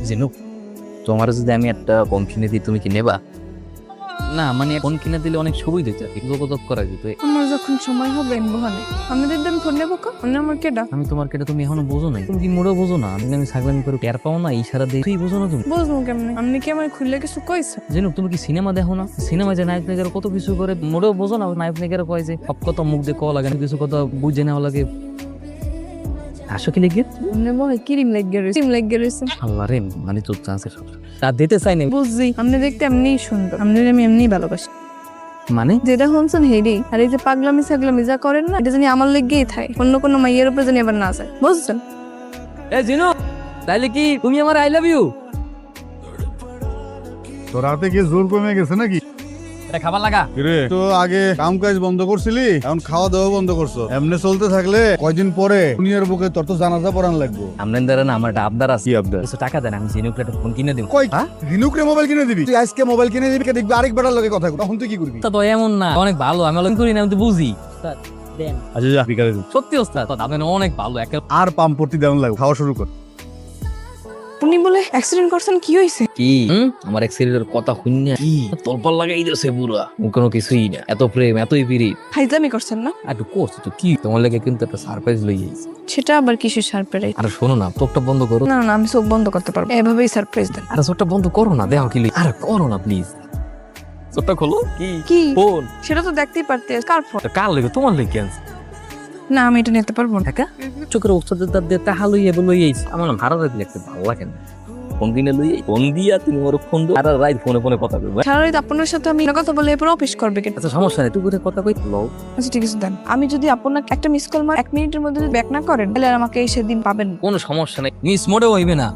জিনু, তোমার যদি আমি একটা ফোন কিনে দিই তুমি কি নেবা? না মানে ফোন কিনে দিলে অনেক সুবিধা হতো, যোগাযোগ করা যেত। আমার যখন সময় হবে বহানে আমাদের দাম ফোন নেবো কা আমার কেডা আমি তোমার কেটে তুমি এখনো বোঝো নাই, তুমি কি মোড়েও বোঝো না আমি ছাগলামি করে টের পাও না, ইশারা দিয়ে তুই বোঝো না তুমি। বুঝবো কেমনে? আপনি কি আমার খুললে কিছু কইছে? জিনু তুমি কি সিনেমা দেখো না? সিনেমায় যে নায়ক নায়িকার কত কিছু করে, মোড়েও বোঝো না নায়ক নায়িকার কয় যে সব কথা মুখ দিয়ে কওয়া লাগে না, কিছু কথা বুঝে নেওয়া লাগে। আসো কি লেগে আপনি মনে ক্রিম লাগিয়ে রয়েছে, ক্রিম লাগিয়ে রয়েছে। আল্লাহ রে, মানে তোর চান্সের তা দিতে চাই না বুঝছি আপনি দেখতে এমনিই সুন্দর, আপনি আমি এমনিই ভালোবাসি। মানে। যেটা শুনছেন হেডি, আর এই যে পাগলামি সাগলামি যা করেন না, এটা জানি আমার লেগেই থাকে, অন্য কোনো মাইয়ের উপরে জানি আবার না যায়, বুঝছেন? এ জিনু, তাইলে কি তুমি আমার আই লাভ ইউ? তোর হাতে কি জোর কমে গেছে নাকি? এটা খাবার লাগা। রে তো আগে কাম কাজ বন্ধ করছিলি, এখন খাওয়া দাওয়া বন্ধ করছো। এমনি চলতে থাকলে কয়দিন পরে দুনিয়ার বুকে তোর তো জানাজা পড়ান লাগবো। আমনেন দ্বারা না আমার একটা আবদার আছে। কি আবদার? কিছু টাকা দেন, আমি জিনুকে একটা ফোন কিনে দেব। কই রিনুকরে মোবাইল কিনে দিবি? তুই আজকে মোবাইল কিনে দিবি, কে দেখবি আরেক বেটার লগে কথা কই, তখন তুই কি করবি? তা তো এমন না, অনেক ভালো, আমি অলরেডি করি না, আমি তো বুঝি। দেন আচ্ছা যা বিকালে দিবি। সত্যি ওস্তাদ, আপনি অনেক ভালো। একটা আর পাম্প পড়তি দেওয়ান লাগবে, খাওয়া শুরু কর। উনি বলে অ্যাক্সিডেন্ট করছেন, কি হয়েছে? কি আমার এক্সিডেন্টের কথা শুননা কি তলপাল লাগাই দিয়েছে পুরা, কোনো কিছুই না, এত প্রেম এতই পিরিত। ফাইজলামি করছেন না? আর একটু করছি তো কি, তোমার লেগে কিন্তু একটা সারপ্রাইজ লই আইছি। সেটা আবার কিসের সারপ্রাইজ? আরে শোনো না, চোখটা বন্ধ করো। না না, আমি চোখ বন্ধ করতে পারবো, এভাবেই সারপ্রাইজ দেন। আরে চোখটা বন্ধ করো না, দেখো কি লই। আরে করো না প্লিজ, চোখটা খোলো। কি কি ফোন? সেটা তো দেখতেই পারতে, কার ফোন? কার লেগে? তোমার লেগে আনছি। না আমি এটা নিতে পারবো না। টাকা চোখের ওস্তাদ তার দিয়ে টাকা লইয়ে লই আইছি। আমার না ভাড়া দিলে একটা ভালো লাগে না। ফোন কিনে লই ফোন দিয়া তুমি ওর ফোন দাও, আর রাত ফোনে ফোনে কথা বলবো। সারা রাত আপনার সাথে আমি কথা বলে এরপর অফিস করবে কেন? আচ্ছা সমস্যা নেই, তুই করে কথা কই লও। আচ্ছা ঠিক আছে দেন। আমি যদি আপনাকে একটা মিস কল মার 1 মিনিটের মধ্যে যদি ব্যাক না করেন, তাহলে আর আমাকে এই সেদিন পাবেন না। কোনো সমস্যা নেই, মিস মোড়েও হইবে না।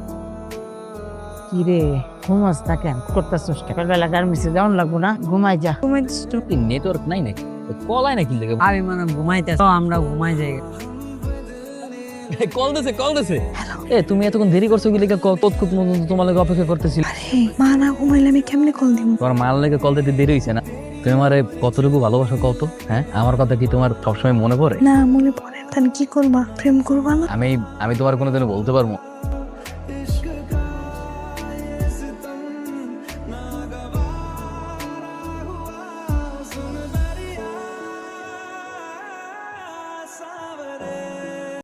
কিরে ঘুমাস তা কেন করতেছিস? সকালবেলা গার্মেন্টসে যাওয়ান লাগবো না? ঘুমাই যা। ঘুমাইতেছি তো। নেটওয়ার্ক নাই নাকি? কলাই নাকি লেগে আমি মানে ঘুমাইতে আমরা ঘুমাই যাই। কল দিছে। এ তুমি এতক্ষণ দেরি করছো কি লেগে? কতক্ষণ তোমার লাগে অপেক্ষা করতেছিল। আরে মা না ঘুমাইলে আমি কেমনে কল দিব? তোমার মায়ের লেগে কল দিতে দেরি হইছে না? তুমি আমারে কতটুকু ভালোবাসো কত? হ্যাঁ, আমার কথা কি তোমার সবসময় মনে পড়ে? না মনে পড়ে, তাহলে কি করবা? প্রেম করবা না? আমি তোমার কোনোদিনও বলতে পারবো